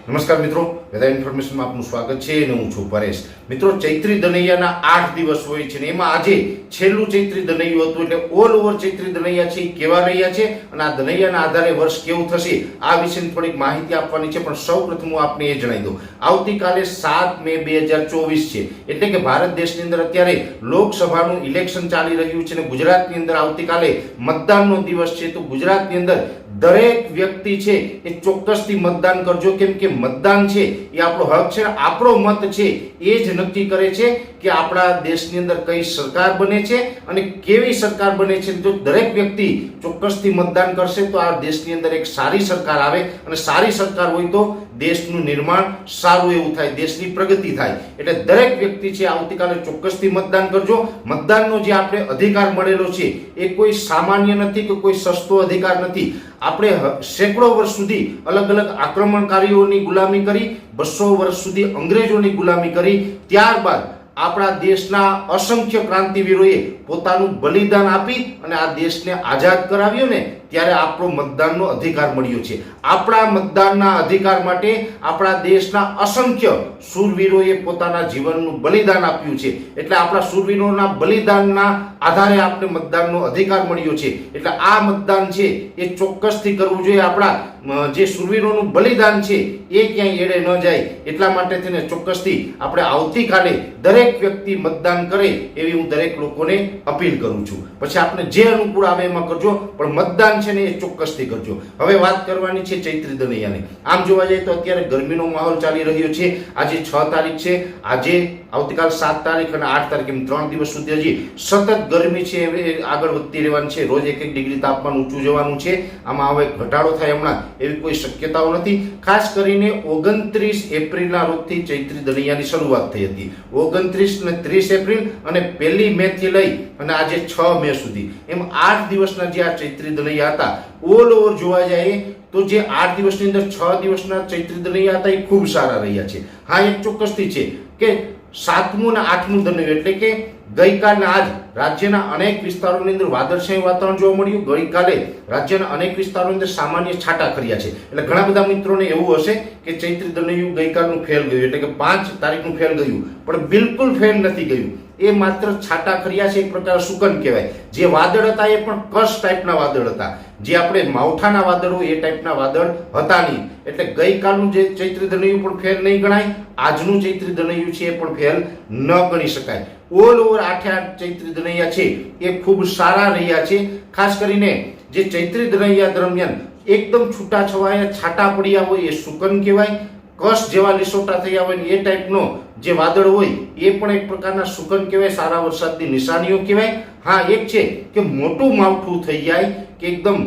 નમસ્કાર મિત્રો, વેધર ઇન્ફોર્મેશનમાં આપનું સ્વાગત છે અને હું છું પરેશ. મિત્રો, ચૈત્રી દનૈયાના 8 દિવસ હોય છે ને એમાં આજે છેલ્લું ચૈત્રી દનૈયું હતું, એટલે ઓલ ઓવર ચૈત્રી દનૈયા છે એ કેવા રહ્યા છે અને આ દનૈયાના આધારે વર્ષ કેવું થશે આ વિશેની થોડીક માહિતી આપવાની છે. પણ સૌ પ્રથમ હું આપને એ જણાવી દઉં, આવતીકાલે 7 મે 2024 છે, એટલે કે ભારત દેશની અંદર અત્યારે લોકસભાનું ઇલેક્શન ચાલી રહ્યું છે અને ગુજરાતની અંદર આવતીકાલે મતદાનનો દિવસ છે. તો ગુજરાતની અંદર દરેક વ્યક્તિ છે એ ચોક્કસથી મતદાન કરજો, કેમ કે મતદાન છે એ આપણો હક છે, આપણો મત છે એ જ નક્કી કરે છે કે આપણા દેશની અંદર કઈ સરકાર બને છે અને કેવી સરકાર બને છે. જો દરેક વ્યક્તિ ચોક્કસથી મતદાન કરશે તો આ દેશની અંદર એક સારી સરકાર આવે અને સારી સરકાર હોય તો દેશનું નિર્માણ સારું એવું થાય, દેશની પ્રગતિ થાય. એટલે દરેક વ્યક્તિ છે આવતીકાલે ચોક્કસથી મતદાન કરજો. મતદાનનો જે આપણે અધિકાર મળેલો છે એ કોઈ સામાન્ય નથી કે કોઈ સસ્તો અધિકાર નથી. આપણે સેંકડો વર્ષ સુધી અલગ અલગ આક્રમણકારીઓની ગુલામી કરી, 200 વર્ષ સુધી અંગ્રેજોની ગુલામી કરી, ત્યારબાદ આપણા દેશના અસંખ્ય ક્રાંતિવીરોએ પોતાનું બલિદાન આપી અને આ દેશને આઝાદ કરાવ્યો ને ત્યારે આપણો મતદાનનો અધિકાર મળ્યો છે. આપણા મતદાનના અધિકાર માટે આપણા દેશના અસંખ્ય શૂરવીરોએ પોતાના જીવનનું બલિદાન આપ્યું છે. એટલે આપણા શૂરવીરોના બલિદાનના આધારે આપણે મતદાનનો અધિકાર મળ્યો છે. એટલે આ મતદાન છે એ ચોક્કસથી કરવું જોઈએ. આપણા જે શૂરવીરોનું બલિદાન છે એ ક્યાંય એડે ન જાય એટલા માટે થઈને ચોક્કસથી આપણે આવતીકાલે દરેક વ્યક્તિ મતદાન કરે એવી હું દરેક લોકોને અપીલ કરું છું. પછી આપણે જે અનુકૂળ આવે એમાં કરજો, પણ મતદાન છે ને એ ચોક્કસથી કરજો. હવે વાત કરવાની છે ચૈત્રી દનૈયાની. આમ જોવા જાય તો અત્યારે ગરમીનો માહોલ ચાલી રહ્યો છે. આજે 6 તારીખ છે, આજે આવતીકાલ 7 તારીખ અને 8 તારીખ એમ 3 દિવસ સુધી હજી સતત ગરમી છે એ આગળ વધતી રહેવાની છે. રોજ 1-1 ડિગ્રી તાપમાન ઊંચું જવાનું છે. આમાં હવે ઘટાડો થાય હમણાં એવી કોઈ શક્યતાઓ નથી. ખાસ કરીને 29 એપ્રિલના રોજથી ચૈત્રી દનૈયાની શરૂઆત થઈ હતી. 29 અને 30 એપ્રિલ અને 1 મે થી લઈ અને આજે 6 મે સુધી એમ 8 દિવસના જે આ ચૈત્રી દનૈયા હતા, ઓલ ઓવર જોવા જાય તો જે 8 દિવસની અંદર 6 દિવસના ચૈત્રી દનૈયા હતા એ ખૂબ સારા રહ્યા છે. હા, એક ચોક્કસથી છે કે 7મું અને 8મું દનૈયું એટલે કે ગઈકાલે આજ રાજ્યના અનેક વિસ્તારોની અંદર વાદળછાયું વાતાવરણ જોવા મળ્યું. ગઈકાલે રાજ્યના અનેક વિસ્તારોની અંદર સામાન્ય છાંટા ખર્યા છે. એટલે ઘણા બધા મિત્રોને એવું હશે કે ચૈત્રી દનૈયું ગઈકાલનું ફેલ ગયું, એટલે કે 5 તારીખનું ફેલ ગયું, પણ બિલકુલ ફેલ નથી ગયું. એ માત્ર છાંટા ખર્યા છે, એક પ્રકાર સુકન કહેવાય. જે વાદળ હતા એ પણ કસ ટાઈપના વાદળ હતા, જે આપણે માવઠાના વાદળ હોય એ ટાઈપના વાદળ હતા નહીં. એટલે ગઈકાલનું જે ચૈત્રી દનૈયું પણ ફેલ નહીં ગણાય, આજનું ચૈત્રી દનૈયું છે એ પણ ફેલ ન ગણી શકાય. ઓલ ઓવર 8 ચૈત્રી દનૈયા છે એ ખૂબ સારા રહ્યા છે. ખાસ કરીને જે ચૈત્રી દનૈયા દરમિયાન એકદમ છૂટાછવાયા છાંટા પડ્યા હોય એ સુકન કહેવાય. કસ જેવા લીસોટા થયા હોય એ ટાઈપનો જે વાદળ હોય એ પણ એક પ્રકારના સુકન કહેવાય, સારા વરસાદની નિશાનીઓ કહેવાય. હા, એક છે કે મોટું માવઠું થઈ જાય કે એકદમ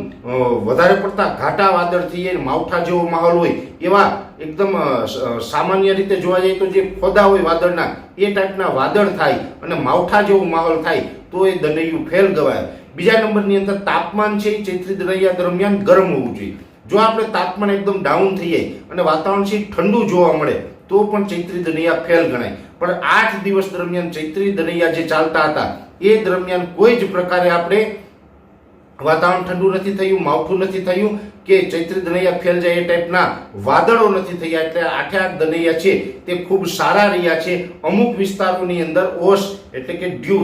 વધારે પડતા ઘાટા વાદળ થઈ જાય, માવઠા જેવો માહોલ હોય એવા એકદમ સામાન્ય રીતે જોવા જાય તો જે ખોદા હોય વાદળના એ ટાઈપના વાદળ થાય અને માવઠા જેવો માહોલ થાય તો એ દનૈયું ફેલ ગવાય. બીજા નંબરની અંદર તાપમાન છે એ ચૈત્રી દનૈયા દરમિયાન ગરમ હોવું જોઈએ. જો આપણે તાપમાન એકદમ ડાઉન થઈ જાય અને વાતાવરણ છે ઠંડુ જોવા મળે તો પણ ચૈત્રી દનૈયા ફેલ ગણાય. પણ 8 દિવસ દરમિયાન ચૈત્રી દનૈયા જે ચાલતા હતા એ દરમિયાન કોઈ જ પ્રકારે આપણે વાતાવરણ ઠંડુ નથી થયું, માવઠું નથી થયું કે ચૈત્રી દનૈયા ફેલ જાય એ ટાઈપના વાદળો નથી થયા. એટલે 8 દનૈયા છે તે ખૂબ સારા રહ્યા છે. અમુક વિસ્તારોની અંદર ઓશ એટલે કે ડ્યુ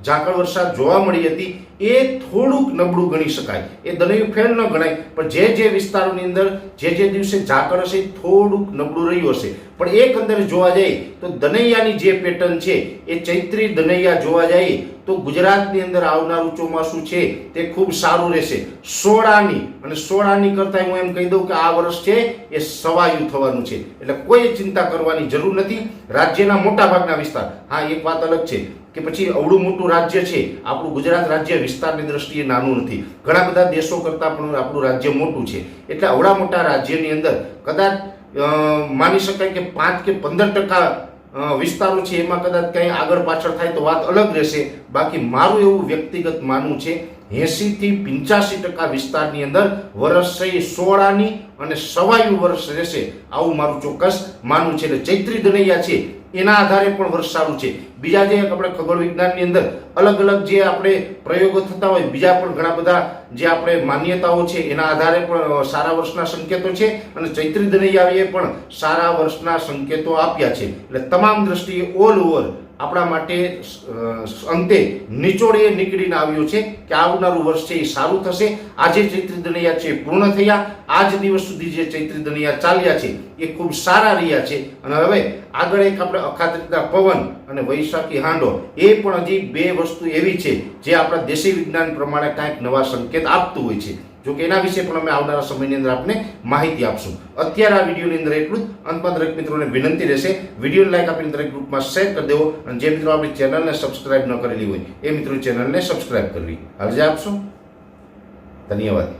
ઝાકળ વરસાદ જોવા મળી હતી, એ થોડુંક નબળું ગણી શકાય. એ દનૈયું ફેલ ન ગણાય, પણ જે વિસ્તારોની અંદર જે દિવસે ઝાકળ હશે થોડુંક નબળું રહ્યું હશે. પણ એકંદરે જોવા જાય તો દનૈયાની જે પેટર્ન છે એ ચૈત્રી દનૈયા જોવા જાય તો ગુજરાતની અંદર આવનારું ચોમાસું છે તે ખૂબ સારું રહેશે. સોળાની કરતા હું એમ કહી દઉં કે આ વર્ષ છે એ સવાયું થવાનું છે. એટલે કોઈ ચિંતા કરવાની જરૂર નથી. રાજ્યના મોટા ભાગના વિસ્તાર, હા એક વાત અલગ છે કે પછી અવળું મોટું રાજ્ય છે આપણું ગુજરાત રાજ્ય, વિસ્તારની દ્રષ્ટિએ નાનું નથી. ઘણા બધા દેશો કરતાં પણ આપણું રાજ્ય મોટું છે. એટલે અવળા મોટા રાજ્યની અંદર કદાચ માની શકાય કે 5 કે 15% વિસ્તારો છે એમાં કદાચ કંઈ આગળ પાછળ થાય તો વાત અલગ રહેશે. બાકી મારું એવું વ્યક્તિગત માનવું છે 80 થી 85% વિસ્તારની અંદર વર્ષ છે એ સોળાની અને સવાયું વર્ષ રહેશે, આવું મારું ચોક્કસ માનવું છે. એટલે ચૈત્રી દનૈયા છે એના આધારે પણ વર્ષ સારું છે. બીજા જે આપણે ખગોળ વિજ્ઞાનની અંદર અલગ અલગ જે આપણે પ્રયોગો થતા હોય, બીજા પણ ઘણા બધા જે આપણે માન્યતાઓ છે એના આધારે પણ સારા વર્ષના સંકેતો છે અને ચૈત્રી દનૈયાએ પણ સારા વર્ષના સંકેતો આપ્યા છે. એટલે તમામ દ્રષ્ટિએ ઓલ ઓવર આપણા માટે અંતે નિચોડે નીકળીને આવ્યો છે કે આવનારું વર્ષ છે એ સારું થશે. આજે ચૈત્રી દનૈયા છે પૂર્ણ થયા. આજ દિવસ સુધી જે ચૈત્રી દનૈયા ચાલ્યા છે એ ખૂબ સારા રહ્યા છે અને હવે આગળ એક આપણે અખાત્રીજના પવન અને વૈશાખી હાંડો એ પણ હજી બે વસ્તુ એવી છે જે આપણા દેશી વિજ્ઞાન પ્રમાણે કાંઈક નવા સંકેત આપતું હોય છે. જો કે એના વિશે પણ અમે આવનારા સમયની અંદર આપને માહિતી આપશું. અત્યારે આ વિડીયોની અંદર એટલું જ. અંતમાં દરેક મિત્રોને વિનંતી રહેશે, વિડીયોને લાઈક આપીને દરેક ગ્રુપમાં શેર કરી દેવો અને જે મિત્રો આપણી ચેનલને સબસ્ક્રાઇબ ન કરેલી હોય એ મિત્રો ચેનલને સબસ્ક્રાઇબ કરવી. હાલ જે આપશો. ધન્યવાદ.